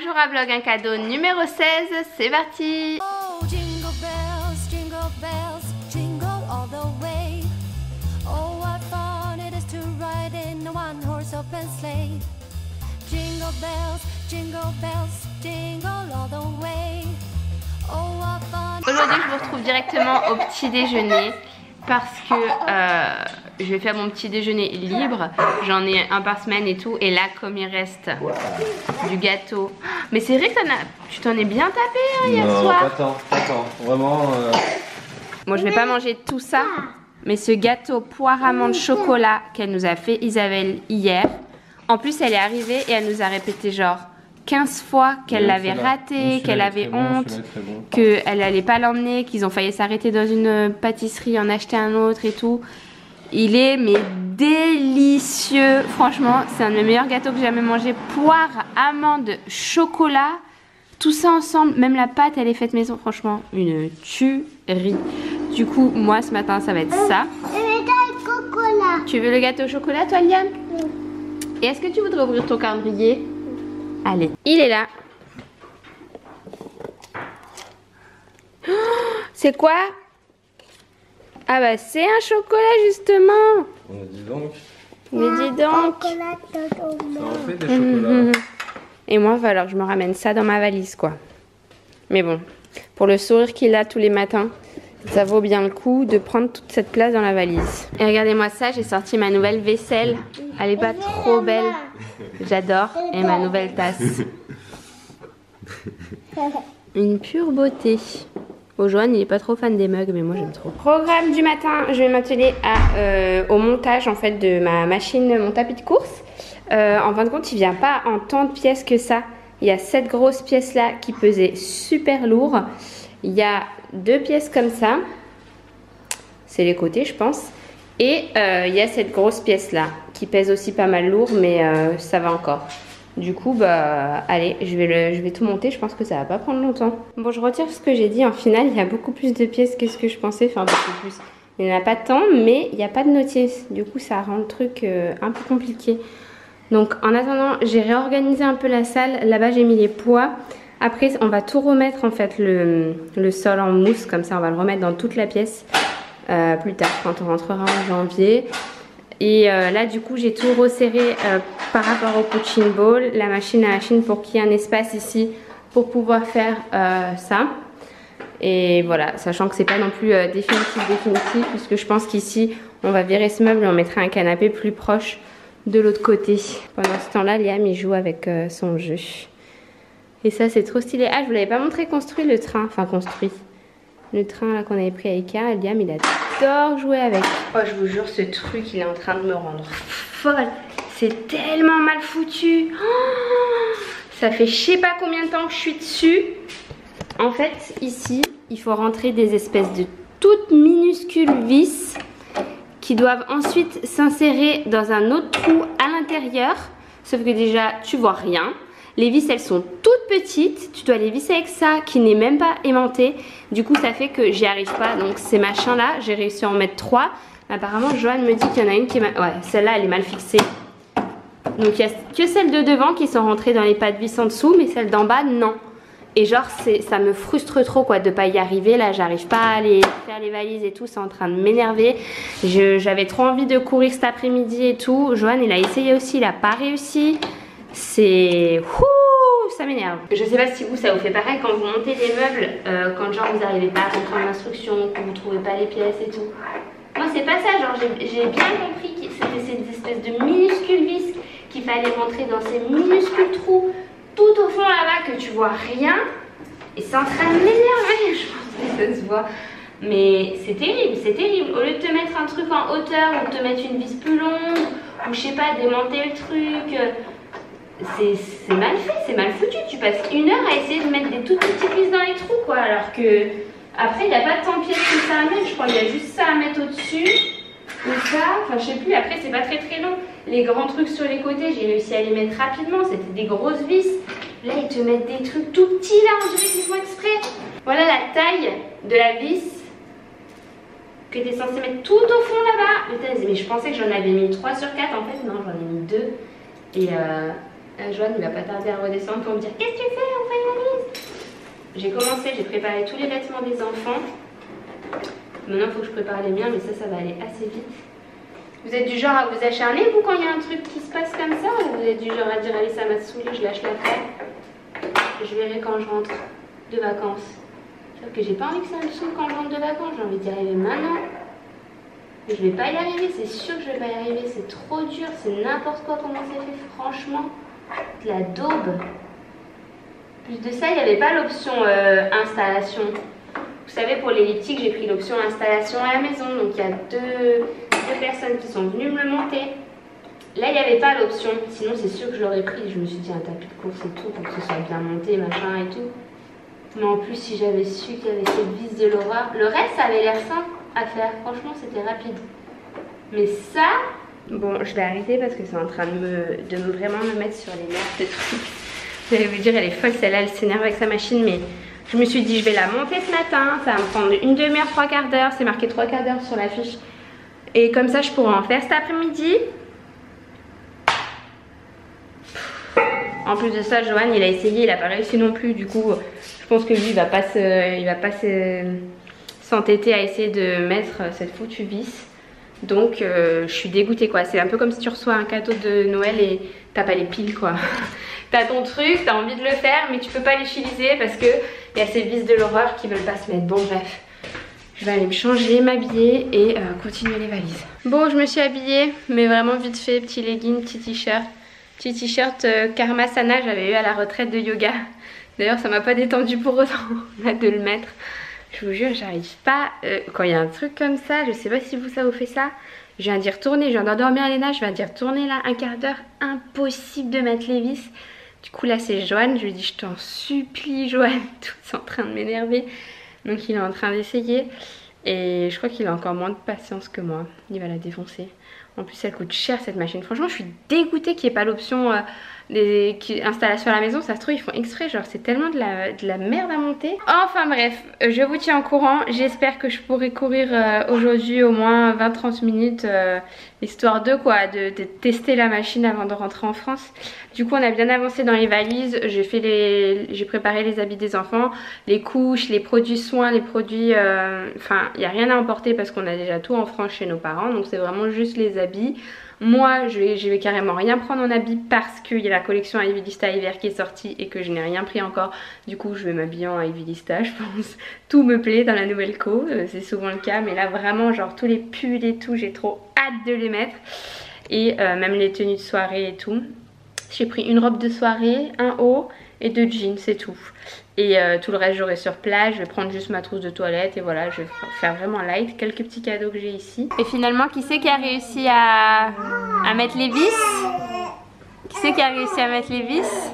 Majora Vlog, un cadeau numéro 16, c'est parti. Oh, jingle bells, jingle all the way. Oh, what fun it is to ride in a one-horse open sleigh. Jingle bells, jingle all the way. Oh, what fun. Aujourd'hui, je vous retrouve directement au petit déjeuner parce que je vais faire mon petit déjeuner libre. J'en ai un par semaine et tout. Et là, comme il reste du gâteau. Mais c'est vrai que tu t'en es bien tapé hein, hier soir. Non, pas tant. Vraiment. Moi, je vais pas manger tout ça. Mais ce gâteau poire amande chocolat qu'elle nous a fait Isabelle hier. En plus, elle est arrivée et elle nous a répété genre 15 fois qu'elle l'avait raté, qu'elle avait honte, qu'elle n'allait pas l'emmener, qu'ils ont failli s'arrêter dans une pâtisserie, en acheter un autre et tout. Il est mais délicieux, franchement, c'est un des meilleurs gâteaux que j'ai jamais mangé. Poire, amande, chocolat, tout ça ensemble, même la pâte elle est faite maison, franchement, une tuerie. Du coup, moi ce matin ça va être ça. Tu veux le gâteau au chocolat toi Liam? Et est-ce que tu voudrais ouvrir ton calendrier? Allez, il est là. Oh, c'est quoi? Ah bah c'est un chocolat justement. On a dit donc. Mais dis donc. Ça en fait des chocolats. Et moi, il va falloir que je me ramène ça dans ma valise quoi. Mais bon, pour le sourire qu'il a tous les matins, ça vaut bien le coup de prendre toute cette place dans la valise. Et regardez-moi ça, j'ai sorti ma nouvelle vaisselle. Elle est pas trop belle. J'adore. Et ma nouvelle tasse. Une pure beauté. Au Joanne, il est pas trop fan des mugs, mais moi j'aime trop. Programme du matin, je vais m'atteler au montage en fait de ma machine, mon tapis de course. En fin de compte, il vient pas en tant de pièces que ça. Il y a cette grosse pièce là qui pesait super lourd. Il y a 2 pièces comme ça. C'est les côtés, je pense. Et il y a cette grosse pièce là qui pèse aussi pas mal lourd, mais ça va encore. Du coup, bah allez, je vais tout monter. Je pense que ça va pas prendre longtemps. Bon, je retire ce que j'ai dit. En final, il y a beaucoup plus de pièces que ce que je pensais. Enfin, beaucoup plus. Il n'y en a pas tant, mais il n'y a pas de notice. Du coup, ça rend le truc un peu compliqué. Donc, en attendant, j'ai réorganisé un peu la salle. Là-bas, j'ai mis les poids. Après, on va tout remettre en fait le sol en mousse. Comme ça, on va le remettre dans toute la pièce plus tard, quand on rentrera en janvier. Et là du coup j'ai tout resserré par rapport au punching ball, la machine à machine pour qu'il y ait un espace ici pour pouvoir faire ça. Et voilà, sachant que c'est pas non plus définitif puisque je pense qu'ici on va virer ce meuble et on mettra un canapé plus proche de l'autre côté. Pendant ce temps là Liam il joue avec son jeu. Et ça c'est trop stylé. Ah je vous l'avais pas montré construit le train, enfin construit. Le train là qu'on avait pris à Ikea, Liam il adore jouer avec. Oh je vous jure ce truc il est en train de me rendre folle. C'est tellement mal foutu. Oh, ça fait je sais pas combien de temps que je suis dessus. En fait ici il faut rentrer des espèces de toutes minuscules vis qui doivent ensuite s'insérer dans un autre trou à l'intérieur. Sauf que déjà tu vois rien. Les vis elles sont toutes petites, tu dois les visser avec ça qui n'est même pas aimanté. Du coup ça fait que j'y arrive pas. Donc ces machins là, j'ai réussi à en mettre 3. Apparemment Joanne me dit qu'il y en a une qui est mal... Ouais, celle-là elle est mal fixée. Donc il n'y a que celles de devant qui sont rentrées dans les pas de vis en dessous, mais celles d'en bas non. Et genre ça me frustre trop quoi de pas y arriver. Là j'arrive pas à aller faire les valises et tout, c'est en train de m'énerver. J'avais trop envie de courir cet après-midi et tout. Joanne il a essayé aussi, il a pas réussi. C'est... ça m'énerve. Je sais pas si vous ça vous fait pareil quand vous montez des meubles, quand genre vous n'arrivez pas à comprendre l'instruction, que vous trouvez pas les pièces et tout. Moi c'est pas ça, genre j'ai bien compris que c'était ces espèces de minuscules vis qu'il fallait rentrer dans ces minuscules trous tout au fond là-bas que tu vois rien. Et c'est en train de m'énerver, je pense que ça se voit. Mais c'est terrible, c'est terrible. Au lieu de te mettre un truc en hauteur ou de te mettre une vis plus longue, ou je sais pas, démonter le truc... c'est mal fait, c'est mal foutu. Tu passes 1 heure à essayer de mettre des toutes petites vis dans les trous quoi. Alors que après il n'y a pas tant de pièces que ça à mettre. Je crois qu'il y a juste ça à mettre au-dessus. Ou ça, enfin je sais plus. Après c'est pas très long. Les grands trucs sur les côtés j'ai réussi à les mettre rapidement. C'était des grosses vis. Là ils te mettent des trucs tout petits là. On dirait qu'ils font exprès. Voilà la taille de la vis que tu es censé mettre tout au fond là-bas. Mais je pensais que j'en avais mis 3 sur 4. En fait non, j'en ai mis 2. Et Joanne il va pas tarder à redescendre pour me dire qu'est-ce que tu fais, on fait une valise. J'ai commencé, j'ai préparé tous les vêtements des enfants. Maintenant il faut que je prépare les miens, mais ça va aller assez vite. Vous êtes du genre à vous acharner vous quand il y a un truc qui se passe comme ça, ou vous êtes du genre à dire allez ça m'a saoulé, je lâche l'affaire, je verrai quand je rentre de vacances. Sauf que j'ai pas envie que ça me saoule quand je rentre de vacances, j'ai envie d'y arriver maintenant. Mais je vais pas y arriver, c'est sûr que je vais pas y arriver, c'est trop dur, c'est n'importe quoi comment c'est fait, franchement, de la daube. Plus de ça, il n'y avait pas l'option installation. Vous savez, pour l'elliptique, j'ai pris l'option installation à la maison, donc il y a deux personnes qui sont venues me le monter. Là, il n'y avait pas l'option, sinon c'est sûr que je l'aurais pris. Je me suis dit un tapis de course et tout, pour que ce soit bien monté, machin et tout. Mais en plus, si j'avais su qu'il y avait cette vis de l'horreur, le reste, ça avait l'air simple à faire. Franchement, c'était rapide. Mais ça, bon, je vais arrêter parce que c'est en train de vraiment me mettre sur les nerfs, ce truc. Vous allez vous dire, elle est folle, celle-là, elle s'énerve avec sa machine, mais je me suis dit, je vais la monter ce matin. Ça va me prendre une demi-heure, 3/4 d'heure. C'est marqué 3/4 d'heure sur la fiche. Et comme ça, je pourrai en faire cet après-midi. En plus de ça, Johan, il a essayé, il n'a pas réussi non plus. Du coup, je pense que lui, il va pas s'entêter à essayer de mettre cette foutue vis. Donc, je suis dégoûtée, quoi. C'est un peu comme si tu reçois un cadeau de Noël et t'as pas les piles, quoi. T'as ton truc, t'as envie de le faire, mais tu peux pas l'utiliser parce que il y a ces vis de l'horreur qui veulent pas se mettre. Bon, bref. Je vais aller me changer, m'habiller et continuer les valises. Bon, je me suis habillée, mais vraiment vite fait. Petit legging, petit t-shirt. Petit t-shirt Karma Sana, j'avais eu à la retraite de yoga. D'ailleurs, ça m'a pas détendu pour autant là, de le mettre. Je vous jure, j'arrive pas. Quand il y a un truc comme ça, je sais pas si ça vous fait ça. Je viens d'y retourner, je viens d'endormir Léna, je viens d'y retourner là, un quart d'heure. Impossible de mettre les vis. Du coup, là, c'est Johan. Je lui dis, je t'en supplie, Johan. Tout est en train de m'énerver. Donc, il est en train d'essayer. Et je crois qu'il a encore moins de patience que moi. Il va la défoncer. En plus, elle coûte cher cette machine. Franchement, je suis dégoûtée qu'il n'y ait pas l'option installation à la maison. Ça se trouve, ils font exprès. Genre, c'est tellement de la merde à monter. Enfin bref, je vous tiens au courant. J'espère que je pourrai courir aujourd'hui au moins 20-30 minutes. Histoire de tester la machine avant de rentrer en France. Du coup, on a bien avancé dans les valises. J'ai préparé les habits des enfants, les couches, les produits soins, les produits... Enfin, il n'y a rien à emporter parce qu'on a déjà tout en France chez nos parents. Donc, c'est vraiment juste les habits. Moi, je vais carrément rien prendre en habit parce qu'il y a la collection Ivy Lista hiver qui est sortie et que je n'ai rien pris encore. Du coup, je vais m'habiller en Ivy Lista, je pense. Tout me plaît dans la nouvelle co, c'est souvent le cas. Mais là, vraiment, genre tous les pulls et tout, j'ai trop hâte de les mettre. Et même les tenues de soirée et tout. J'ai pris une robe de soirée, un haut et 2 jeans, c'est tout. Et tout le reste j'aurai sur place. Je vais prendre juste ma trousse de toilette et voilà, je vais faire vraiment light. Quelques petits cadeaux que j'ai ici. Et finalement, qui c'est qui a réussi à mettre les vis? Qui c'est qui a réussi à mettre les vis?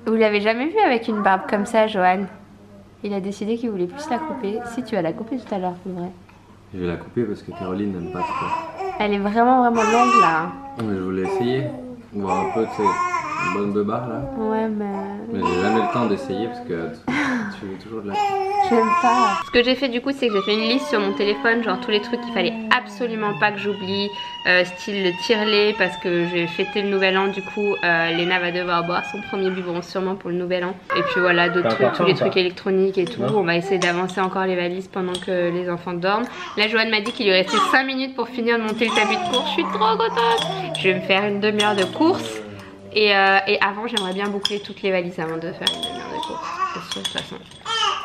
Vous l'avez jamais vu avec une barbe comme ça, Johan? Il a décidé qu'il voulait plus la couper. Si, tu vas la couper tout à l'heure, c'est vrai. Je vais la couper parce que Caroline n'aime pas ça. Elle est vraiment longue là. Mais je voulais essayer. Voir un peu, tu sais, une bonne beubare là. Ouais, mais j'ai jamais le temps d'essayer parce que tu veux toujours de la... J'aime pas. Ce que j'ai fait du coup, c'est que j'ai fait une liste sur mon téléphone, genre tous les trucs qu'il fallait absolument pas que j'oublie. Style le tire-lait parce que je vais fêter le nouvel an. Du coup, Léna va devoir boire son premier biberon sûrement pour le nouvel an. Et puis voilà, d'autres trucs, tous les trucs électroniques et tout. On va essayer d'avancer encore les valises pendant que les enfants dorment. Là, Johan m'a dit qu'il lui restait 5 minutes pour finir de monter le tapis de course. Je suis trop contente. Je vais me faire une demi-heure de course. Et avant, j'aimerais bien boucler toutes les valises avant de faire une demi-heure de course. C'est sûr, de toute façon.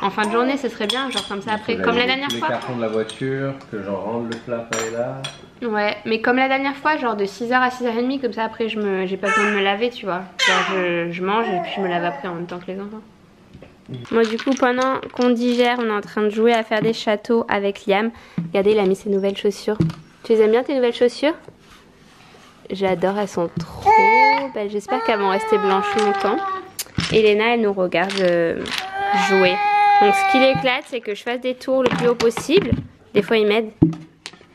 En fin de journée, ce serait bien, genre comme ça après, comme la dernière fois. Les cartons de la voiture, que j'en rende le plat là. Ouais, mais comme la dernière fois, genre de 6h à 6h30, comme ça après, j'ai pas besoin de me laver, tu vois. Genre je mange et puis je me lave après en même temps que les enfants. Moi du coup, pendant qu'on digère, on est en train de jouer à faire des châteaux avec Liam. Regardez, il a mis ses nouvelles chaussures. Tu les aimes bien tes nouvelles chaussures? J'adore, elles sont trop belles. J'espère qu'elles vont rester blanches longtemps. Et Léna, elle nous regarde jouer. Donc ce qui l'éclate, c'est que je fasse des tours le plus haut possible. Des fois, il m'aide.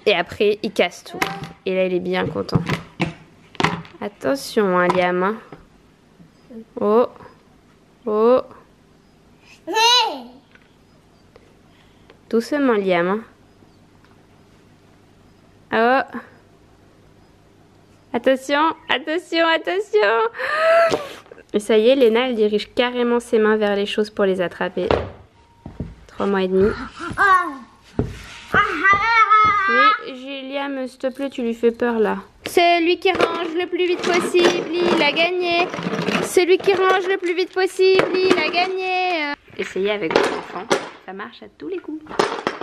Et après, il casse tout. Et là, il est bien content. Attention, hein, Liam. Oh. Oh. Doucement, Liam. Oh. Attention, attention, attention. Et ça y est, Léna, elle dirige carrément ses mains vers les choses pour les attraper. 3 mois et demi. Oui, Gilliam, s'il te plaît, tu lui fais peur là. Celui qui range le plus vite possible, il a gagné. Celui qui range le plus vite possible, il a gagné. Essayez avec vos enfants, ça marche à tous les coups.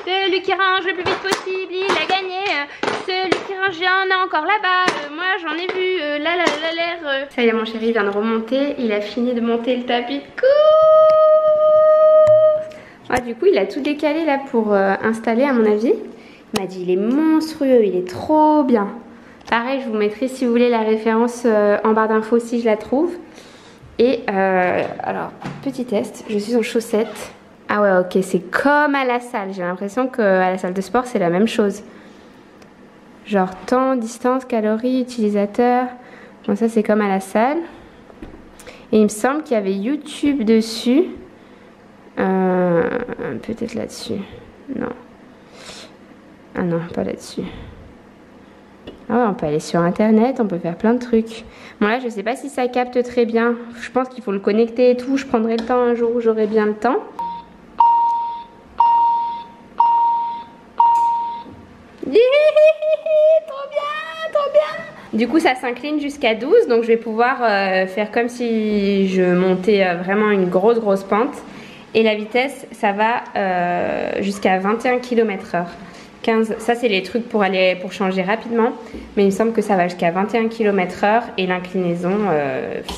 Celui qui range le plus vite possible, il a gagné. Celui qui range, il y en a encore là-bas. Moi, j'en ai vu. Là, l'air. Ça y est, mon chéri vient de remonter. Il a fini de monter le tapis de course. Ouais, du coup, il a tout décalé là pour installer, à mon avis. Il m'a dit, il est monstrueux, il est trop bien. Pareil, je vous mettrai, si vous voulez, la référence en barre d'infos si je la trouve. Et alors, petit test, je suis en chaussettes. Ah ouais, ok, c'est comme à la salle. J'ai l'impression qu'à la salle de sport, c'est la même chose. Genre temps, distance, calories, utilisateur. Bon, ça, c'est comme à la salle. Et il me semble qu'il y avait YouTube dessus. Peut-être là-dessus. Non. Ah non, pas là-dessus. Ah ouais, on peut aller sur internet, on peut faire plein de trucs. Bon là, je sais pas si ça capte très bien. Je pense qu'il faut le connecter et tout. Je prendrai le temps un jour où j'aurai bien le temps. Trop bien, trop bien. Du coup, ça s'incline jusqu'à 12. Donc je vais pouvoir faire comme si je montais vraiment une grosse pente. Et la vitesse, ça va jusqu'à 21 km/h. 15, ça c'est les trucs pour changer rapidement, mais il me semble que ça va jusqu'à 21 km/h et l'inclinaison,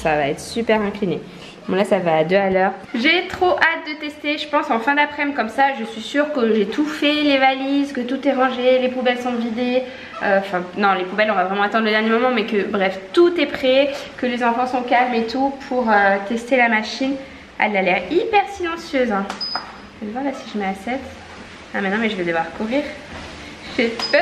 ça va être super incliné. Bon là ça va à 2 à l'heure. J'ai trop hâte de tester, je pense en fin d'après-midi comme ça, je suis sûre que j'ai tout fait, les valises, que tout est rangé, les poubelles sont vidées. Enfin non, les poubelles on va vraiment attendre le dernier moment, mais que bref tout est prêt, que les enfants sont calmes et tout pour tester la machine. Elle a l'air hyper silencieuse. Hein. Je vais voir là si je mets à 7. Ah mais non, mais je vais devoir courir. J'ai peur.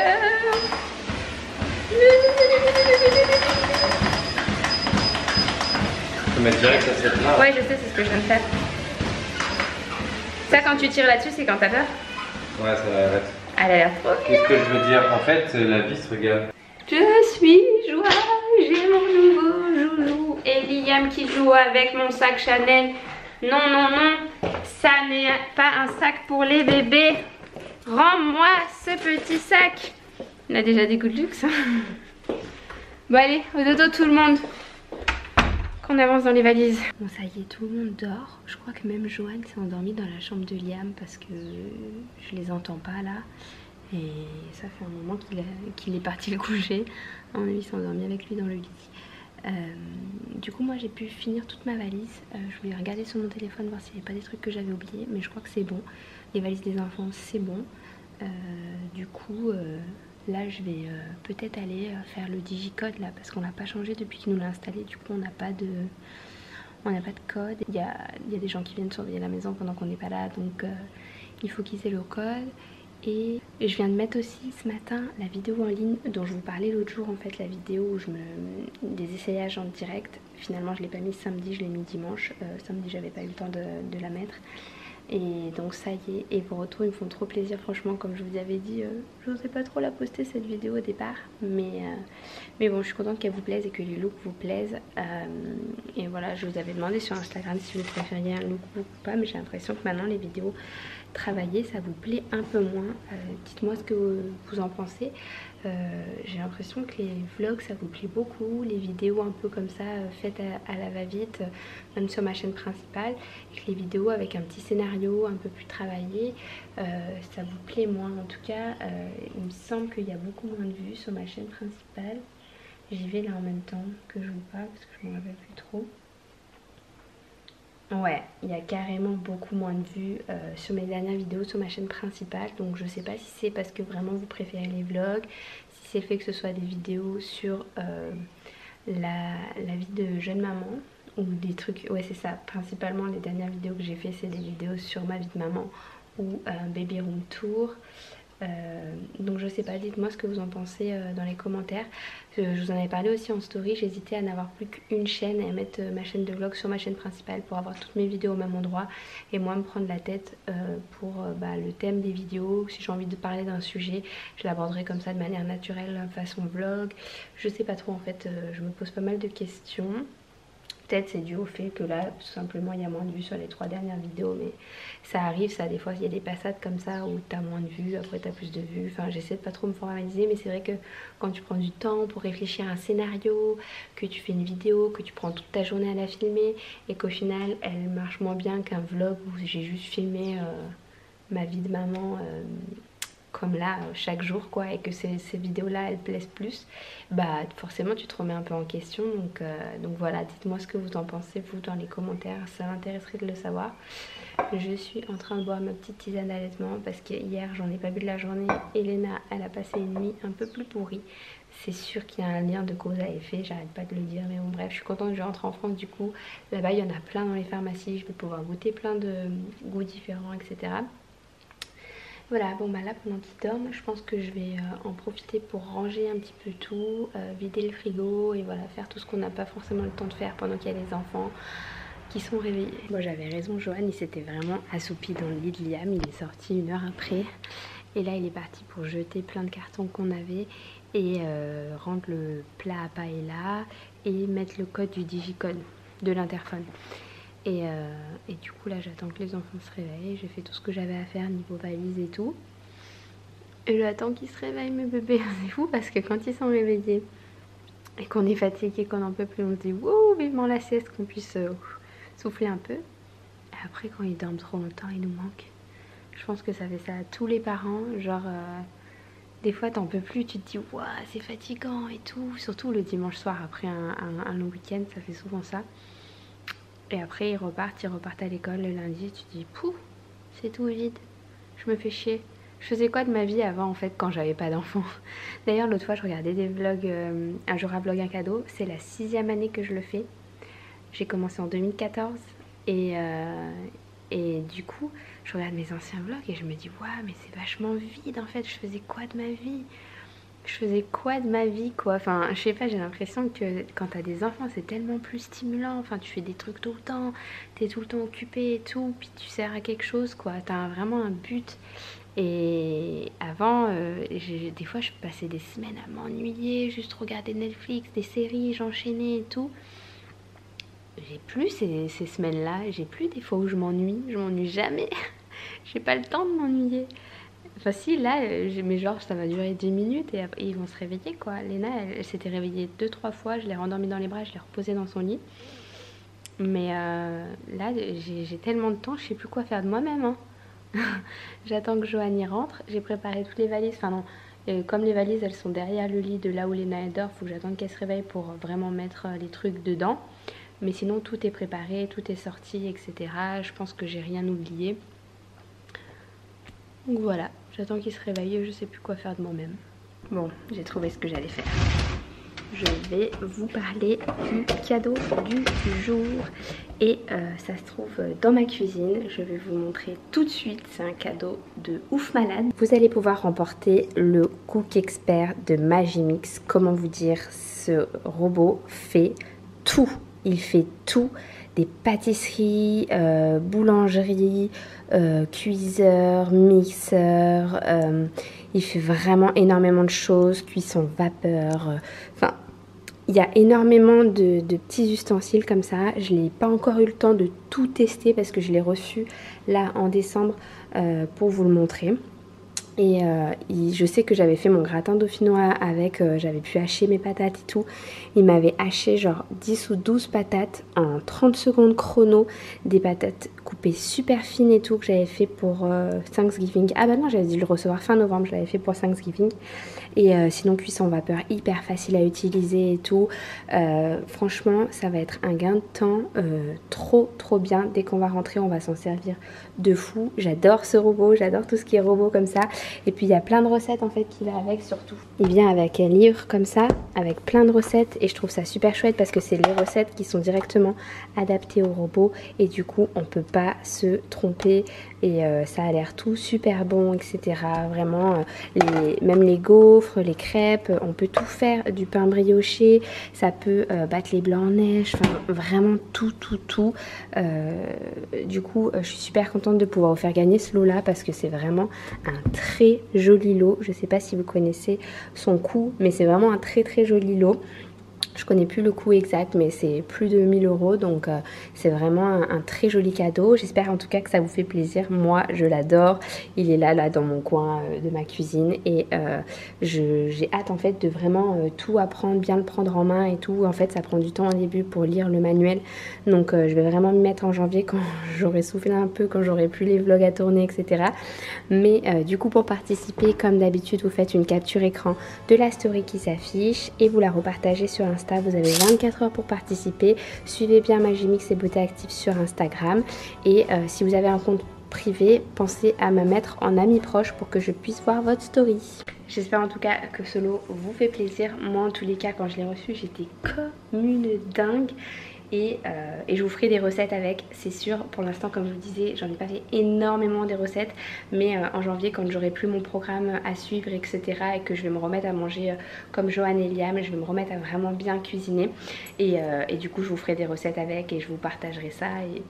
Tu peux mettre direct à cette là. Ouais, je sais, c'est ce que je viens de faire. Ça, quand tu tires là-dessus, c'est quand t'as peur? Ouais, ça l'arrête. Elle a l'air trop bien. Qu'est-ce que je veux dire? En fait, la vis, regarde. Je suis joie, j'ai mon nouveau joujou. Et Liam qui joue avec mon sac Chanel. Non, non, non, ça n'est pas un sac pour les bébés. Rends-moi ce petit sac. Il a déjà des goûts de luxe. Bon allez, au dodo tout le monde. Qu'on avance dans les valises. Bon ça y est, tout le monde dort. Je crois que même Joanne s'est endormie dans la chambre de Liam parce que je les entends pas là. Et ça fait un moment qu'il est parti le coucher. À mon avis, il s'est endormi avec lui dans le lit. Du coup moi j'ai pu finir toute ma valise. Je voulais regarder sur mon téléphone voir s'il n'y avait pas des trucs que j'avais oubliés, mais je crois que c'est bon. Les valises des enfants c'est bon. Du coup là je vais peut-être aller faire le digicode là parce qu'on n'a pas changé depuis qu'il nous l'a installé. Du coup on n'a pas de code. Il y a des gens qui viennent surveiller la maison pendant qu'on n'est pas là, donc il faut qu'ils aient le code. Et je viens de mettre aussi ce matin la vidéo en ligne dont je vous parlais l'autre jour, en fait la vidéo où des essayages en direct. Finalement je l'ai pas mis samedi, je l'ai mis dimanche. Samedi j'avais pas eu le temps de la mettre. Et donc ça y est, et vos retours ils me font trop plaisir franchement, comme je vous avais dit, je n'osais pas trop la poster cette vidéo au départ, mais bon je suis contente qu'elle vous plaise et que les looks vous plaisent. Et voilà, je vous avais demandé sur Instagram si vous préfériez un look ou pas, mais j'ai l'impression que maintenant les vidéos travaillées ça vous plaît un peu moins. Dites-moi ce que vous en pensez. J'ai l'impression que les vlogs ça vous plaît beaucoup, les vidéos un peu comme ça faites à la va-vite, même sur ma chaîne principale, et que les vidéos avec un petit scénario un peu plus travaillé ça vous plaît moins. En tout cas il me semble qu'il y a beaucoup moins de vues sur ma chaîne principale. J'y vais là en même temps que je vous parle parce que je me rappelle plus trop. Ouais, il y a carrément beaucoup moins de vues sur mes dernières vidéos sur ma chaîne principale. Donc je sais pas si c'est parce que vraiment vous préférez les vlogs, si c'est le fait que ce soit des vidéos sur la vie de jeune maman ou des trucs. Ouais c'est ça, principalement les dernières vidéos que j'ai fait c'est des vidéos sur ma vie de maman ou un baby room tour. Donc je sais pas, dites-moi ce que vous en pensez dans les commentaires. Je vous en avais parlé aussi en story, j'hésitais à n'avoir plus qu'une chaîne et à mettre ma chaîne de vlog sur ma chaîne principale pour avoir toutes mes vidéos au même endroit et moi me prendre la tête pour le thème des vidéos. Si j'ai envie de parler d'un sujet, je l'aborderai comme ça de manière naturelle façon vlog. Je sais pas trop en fait, je me pose pas mal de questions. Peut-être c'est dû au fait que là tout simplement il y a moins de vues sur les 3 dernières vidéos, mais ça arrive, ça des fois il y a des passades comme ça où t'as moins de vues, après t'as plus de vues, enfin j'essaie de pas trop me formaliser, mais c'est vrai que quand tu prends du temps pour réfléchir à un scénario, que tu fais une vidéo, que tu prends toute ta journée à la filmer et qu'au final elle marche moins bien qu'un vlog où j'ai juste filmé ma vie de maman comme là chaque jour quoi, et que ces vidéos là elles plaisent plus, bah forcément tu te remets un peu en question. Donc voilà, dites-moi ce que vous en pensez vous dans les commentaires, ça m'intéresserait de le savoir. Je suis en train de boire ma petite tisane d'allaitement parce que hier j'en ai pas bu de la journée. Elena elle a passé une nuit un peu plus pourrie. C'est sûr qu'il y a un lien de cause à effet, j'arrête pas de le dire, mais bon bref, je suis contente, je rentre en France du coup. Là-bas il y en a plein dans les pharmacies, je vais pouvoir goûter plein de goûts différents, etc. Voilà, bon bah là pendant qu'ils dorment, je pense que je vais en profiter pour ranger un petit peu tout, vider le frigo et voilà, faire tout ce qu'on n'a pas forcément le temps de faire pendant qu'il y a les enfants qui sont réveillés. Bon, j'avais raison, Johan il s'était vraiment assoupi dans le lit de Liam, il est sorti 1 heure après et là il est parti pour jeter plein de cartons qu'on avait et rendre le plat à paella et mettre le code du digicode de l'interphone. Et du coup là j'attends que les enfants se réveillent, j'ai fait tout ce que j'avais à faire niveau valise et tout. Et j'attends qu'ils se réveillent mes bébés, c'est fou parce que quand ils sont réveillés et qu'on est fatigué, qu'on n'en peut plus, on se dit wouh vivement la sieste, qu'on puisse souffler un peu. Et après quand ils dorment trop longtemps ils nous manquent. Je pense que ça fait ça à tous les parents, genre des fois t'en peux plus, tu te dis waouh c'est fatigant et tout, surtout le dimanche soir après un long week-end, ça fait souvent ça. Et après ils repartent à l'école le lundi, tu te dis pouf, c'est tout vide, je me fais chier. Je faisais quoi de ma vie avant en fait quand j'avais pas d'enfant? D'ailleurs l'autre fois je regardais des vlogs, un jour à vlog un cadeau, c'est la 6e année que je le fais. J'ai commencé en 2014 et du coup je regarde mes anciens vlogs et je me dis waouh mais c'est vachement vide en fait, je faisais quoi de ma vie? Enfin je sais pas, j'ai l'impression que quand t'as des enfants c'est tellement plus stimulant, enfin tu fais des trucs tout le temps, t'es tout le temps occupé et tout, puis tu sers à quelque chose quoi, t'as vraiment un but. Et avant des fois je passais des semaines à m'ennuyer, juste regarder Netflix, des séries, j'enchaînais et tout. J'ai plus ces semaines là, j'ai plus des fois où je m'ennuie jamais. J'ai pas le temps de m'ennuyer. Enfin si là, mais genre ça va durer 10 minutes et ils vont se réveiller quoi. Léna elle s'était réveillée 2-3 fois, je l'ai rendormie dans les bras, je l'ai reposée dans son lit. Mais là j'ai tellement de temps, je sais plus quoi faire de moi-même hein. J'attends que Johan y rentre, j'ai préparé toutes les valises, enfin non, comme les valises elles sont derrière le lit de là où Léna elle dort, faut que j'attende qu'elle se réveille pour vraiment mettre les trucs dedans. Mais sinon tout est préparé, tout est sorti, etc. Je pense que j'ai rien oublié. Donc voilà, j'attends qu'il se réveille, je sais plus quoi faire de moi-même. Bon, j'ai trouvé ce que j'allais faire. Je vais vous parler du cadeau du jour. Et ça se trouve dans ma cuisine. Je vais vous montrer tout de suite. C'est un cadeau de ouf malade. Vous allez pouvoir remporter le Cook Expert de Magimix. Comment vous dire, ce robot fait tout. Il fait tout. Des pâtisseries, boulangeries, cuiseur, mixeur, il fait vraiment énormément de choses, cuisson vapeur, enfin il y a énormément de petits ustensiles comme ça. Je n'ai pas encore eu le temps de tout tester parce que je l'ai reçu là en décembre pour vous le montrer. Et je sais que j'avais fait mon gratin dauphinois avec, j'avais pu hacher mes patates et tout. Il m'avait haché genre 10 ou 12 patates en 30 secondes chrono. Des patates coupées super fines et tout que j'avais fait pour Thanksgiving. Ah bah non, j'avais dû le recevoir fin novembre, je l'avais fait pour Thanksgiving. Et sinon cuisson vapeur hyper facile à utiliser et tout. Franchement ça va être un gain de temps trop bien. Dès qu'on va rentrer on va s'en servir de fou. J'adore ce robot, j'adore tout ce qui est robot comme ça. Et puis il y a plein de recettes en fait qui va avec surtout. Il vient avec un livre comme ça, avec plein de recettes et je trouve ça super chouette parce que c'est les recettes qui sont directement adaptées au robot et du coup on peut pas se tromper et ça a l'air tout super bon, etc. Vraiment même les gaufres, les crêpes, on peut tout faire, du pain brioché, ça peut battre les blancs en neige, enfin vraiment tout. Du coup je suis super contente de pouvoir vous faire gagner ce lot là parce que c'est vraiment un très joli lot. Je sais pas si vous connaissez son coût mais c'est vraiment un très joli lot. Je connais plus le coût exact mais c'est plus de 1000 € donc c'est vraiment un très joli cadeau. J'espère en tout cas que ça vous fait plaisir. Moi je l'adore. Il est là dans mon coin de ma cuisine et j'ai hâte en fait de vraiment tout apprendre, bien le prendre en main et tout. En fait ça prend du temps au début pour lire le manuel donc je vais vraiment m'y mettre en janvier quand j'aurai soufflé un peu, quand j'aurai plus les vlogs à tourner, etc. Mais du coup pour participer comme d'habitude vous faites une capture écran de la story qui s'affiche et vous la repartagez sur Instagram. Vous avez 24 heures pour participer. Suivez bien Magimix et Beauté Active sur Instagram. Et si vous avez un compte privé, pensez à me mettre en ami proche pour que je puisse voir votre story. J'espère en tout cas que ce lot vous fait plaisir. Moi en tous les cas quand je l'ai reçu j'étais comme une dingue. Et je vous ferai des recettes avec, c'est sûr. Pour l'instant comme je vous disais j'en ai pas fait énormément des recettes, mais en janvier quand j'aurai plus mon programme à suivre, etc. et que je vais me remettre à manger comme Johan et Liam, je vais me remettre à vraiment bien cuisiner et du coup je vous ferai des recettes avec et je vous partagerai ça et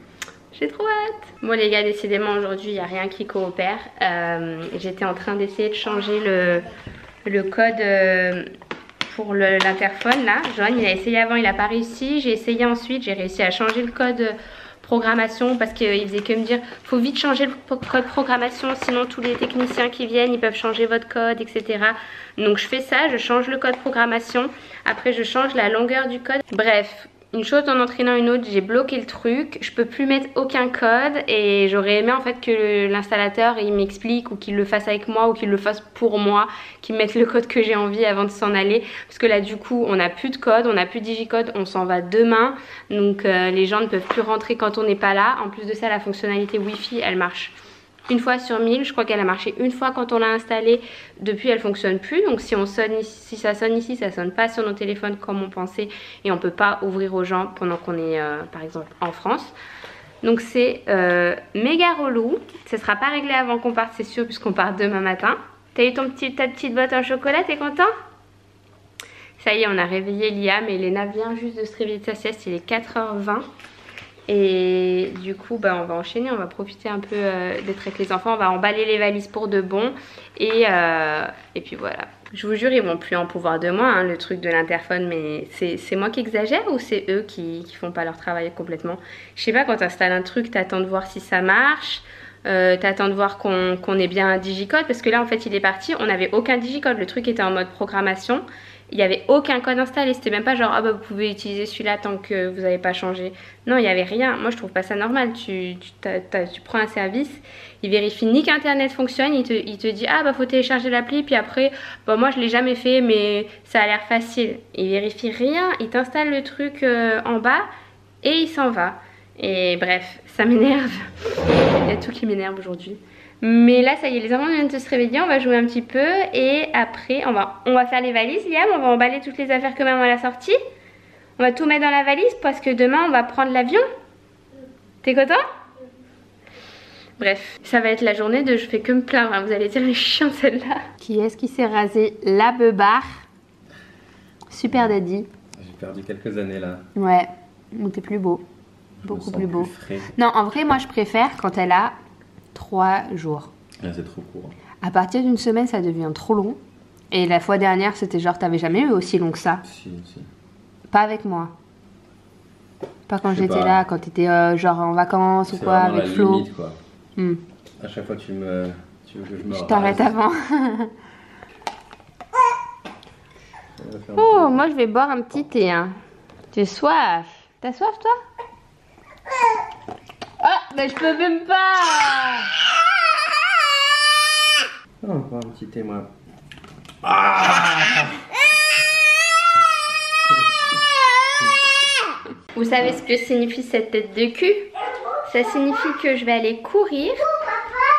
j'ai trop hâte. Bon les gars, décidément aujourd'hui il n'y a rien qui coopère. J'étais en train d'essayer de changer le code pour l'interphone là. Johan il a essayé avant, il n'a pas réussi. J'ai essayé ensuite, j'ai réussi à changer le code programmation parce qu'il faisait que me dire faut vite changer le code programmation sinon tous les techniciens qui viennent ils peuvent changer votre code, etc. Donc je fais ça, je change le code programmation, après je change la longueur du code. Bref, une chose en entraînant une autre, j'ai bloqué le truc, je peux plus mettre aucun code et j'aurais aimé en fait que l'installateur il m'explique ou qu'il le fasse avec moi ou qu'il le fasse pour moi, qu'il mette le code que j'ai envie avant de s'en aller parce que là du coup on n'a plus de code, on n'a plus de digicode, on s'en va demain donc les gens ne peuvent plus rentrer quand on n'est pas là. En plus de ça la fonctionnalité Wi-Fi elle marche une fois sur 1000, je crois qu'elle a marché une fois quand on l'a installée, depuis elle fonctionne plus, donc si ça sonne ici, ça sonne pas sur nos téléphones comme on pensait et on peut pas ouvrir aux gens pendant qu'on est par exemple en France. Donc c'est méga relou, ça sera pas réglé avant qu'on parte c'est sûr puisqu'on part demain matin. T'as eu ta petite boîte en chocolat, t'es content? Ça y est, on a réveillé Liam et Léna vient juste de se réveiller de sa sieste, il est 4h20. Et du coup on va enchaîner, on va profiter un peu d'être avec les enfants, on va emballer les valises pour de bon et puis voilà. Je vous jure ils vont plus en pouvoir de moi hein, le truc de l'interphone, mais c'est moi qui exagère ou c'est eux qui font pas leur travail complètement? Je sais pas, quand tu installes un truc t'attends de voir si ça marche, t'attends de voir qu'on ait bien un digicode parce que là en fait il est parti, on n'avait aucun digicode, le truc était en mode programmation. Il n'y avait aucun code installé, c'était même pas genre ah bah vous pouvez utiliser celui-là tant que vous n'avez pas changé. Non, il n'y avait rien. Moi je trouve pas ça normal. Tu prends un service, il vérifie ni qu'internet fonctionne, il te dit ah bah faut télécharger l'appli, puis après bah moi je l'ai jamais fait mais ça a l'air facile. Il vérifie rien, il t'installe le truc en bas et il s'en va. Et bref, ça m'énerve. Il y a tout qui m'énerve aujourd'hui. Mais là ça y est, les enfants viennent de se réveiller, on va jouer un petit peu et après on va faire les valises. Liam, on va emballer toutes les affaires que maman a sorties. On va tout mettre dans la valise parce que demain on va prendre l'avion. T'es content? Bref, ça va être la journée de je fais que me plaindre, hein. Vous allez dire les chiens celle-là. Qui est-ce qui s'est rasé la beubare? Super Daddy. J'ai perdu quelques années là. Ouais, donc t'es plus beau. Beaucoup plus beau. Non, en vrai moi je préfère quand elle a 3 jours. Ah, c'est trop court. À partir d'une semaine, ça devient trop long. Et la fois dernière, c'était genre, t'avais jamais eu aussi long que ça? Si. Pas avec moi. Pas quand j'étais là, quand t'étais genre en vacances ou quoi, avec Flo. Limite, quoi. À chaque fois, tu veux que je me Je t'arrête avant. Oh, moi je vais boire un petit thé. Hein. J'ai soif. T'as soif toi? Ah, mais je peux même pas. On va boire un petit thé, moi. Vous savez ce que signifie cette tête de cul? Ça signifie que je vais aller courir.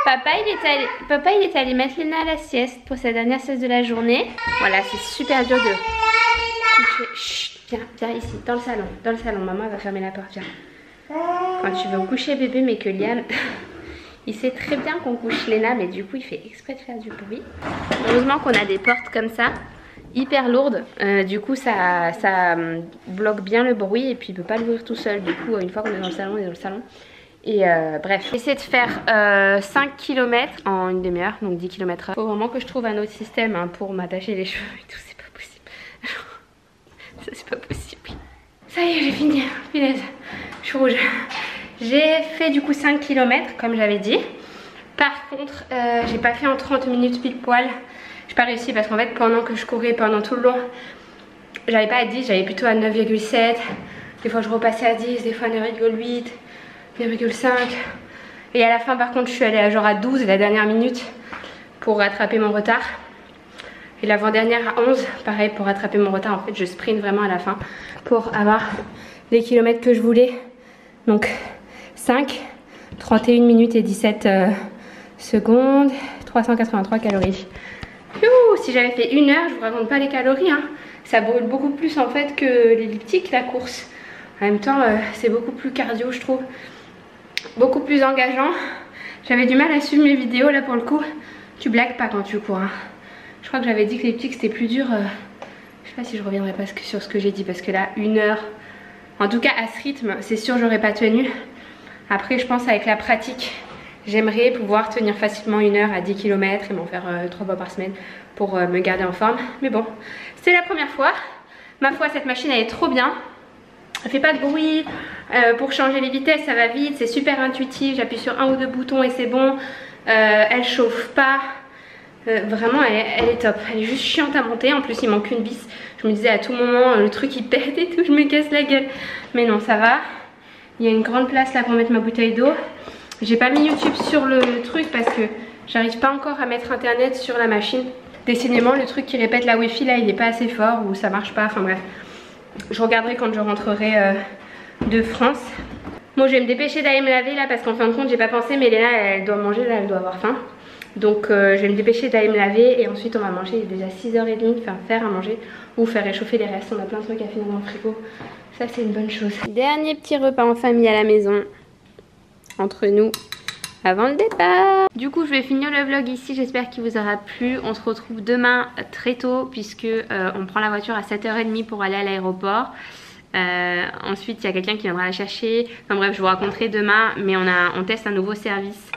Papa il est allé mettre Léna à la sieste pour sa dernière sieste de la journée. Voilà, c'est super dur de coucher. Chut, viens ici, dans le salon. Dans le salon, maman elle va fermer la porte, viens. Quand tu veux coucher bébé, mais que Liam, il sait très bien qu'on couche Léna, mais du coup il fait exprès de faire du bruit. Heureusement qu'on a des portes comme ça, hyper lourdes. Du coup ça bloque bien le bruit et puis il peut pas l'ouvrir tout seul. Du coup une fois qu'on est dans le salon, on est dans le salon. Et bref, j'essaie de faire 5 km en une demi-heure, donc 10 km/h. Faut vraiment que je trouve un autre système hein, pour m'attacher les cheveux et tout, c'est pas possible. Ça c'est pas possible. Ça y est, j'ai fini, punaise, je suis rouge. J'ai fait du coup 5 km comme j'avais dit. Par contre, j'ai pas fait en 30 minutes pile poil. J'ai pas réussi parce qu'en fait pendant que je courais pendant tout le long, j'avais pas à 10, j'avais plutôt à 9,7. Des fois je repassais à 10, des fois à 9,8. 9,5 et à la fin par contre je suis allée à genre à 12 la dernière minute pour rattraper mon retard et l'avant-dernière à 11 pareil pour rattraper mon retard. En fait je sprint vraiment à la fin pour avoir les kilomètres que je voulais, donc 5, 31 minutes et 17 secondes, 383 calories. Si j'avais fait 1 heure, je vous raconte pas les calories hein. Ça brûle beaucoup plus en fait que l'elliptique, la course. En même temps c'est beaucoup plus cardio je trouve, beaucoup plus engageant. J'avais du mal à suivre mes vidéos là pour le coup. Tu blagues pas quand tu cours hein. Je crois que j'avais dit que l'elliptique c'était plus dur. Je sais pas si je reviendrai pas sur ce que j'ai dit parce que là 1 heure, en tout cas à ce rythme c'est sûr j'aurais pas tenu. Après je pense avec la pratique j'aimerais pouvoir tenir facilement 1 heure à 10 km et m'en faire 3 fois par semaine pour me garder en forme. Mais bon, c'est la première fois. Ma foi cette machine elle est trop bien. Elle fait pas de bruit, pour changer les vitesses ça va vite, c'est super intuitif, j'appuie sur 1 ou 2 boutons et c'est bon. Elle chauffe pas, vraiment elle est top, elle est juste chiante à monter, en plus il manque une vis. Je me disais à tout moment le truc il pète et tout, je me casse la gueule. Mais non ça va, il y a une grande place là pour mettre ma bouteille d'eau. J'ai pas mis YouTube sur le truc parce que j'arrive pas encore à mettre internet sur la machine. Décidément le truc qui répète la wifi là il est pas assez fort ou ça marche pas, enfin bref. Je regarderai quand je rentrerai de France. Moi je vais me dépêcher d'aller me laver là parce qu'en fin de compte j'ai pas pensé mais Léna elle doit manger là, elle doit avoir faim. Donc je vais me dépêcher d'aller me laver et ensuite on va manger. Il est déjà 6h30, faire à manger ou faire réchauffer les restes. On a plein de trucs à finir dans le frigo. Ça c'est une bonne chose. Dernier petit repas en famille à la maison. Entre nous. Avant le départ. Du coup je vais finir le vlog ici, j'espère qu'il vous aura plu. On se retrouve demain très tôt puisque on prend la voiture à 7h30 pour aller à l'aéroport. Ensuite il y a quelqu'un qui viendra la chercher. Enfin bref je vous raconterai demain, mais on teste un nouveau service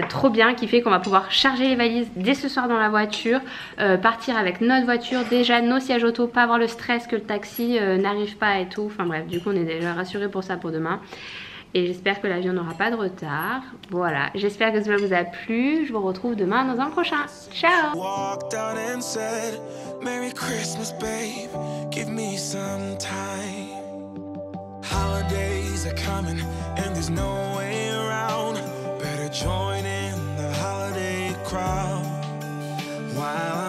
trop bien qui fait qu'on va pouvoir charger les valises dès ce soir dans la voiture, partir avec notre voiture, déjà nos sièges auto, pas avoir le stress que le taxi n'arrive pas et tout. Enfin bref du coup on est déjà rassurés pour ça pour demain. Et j'espère que l'avion n'aura pas de retard. Voilà, j'espère que ce vlog vous a plu. Je vous retrouve demain dans un prochain. Ciao! Join in the holiday crowd while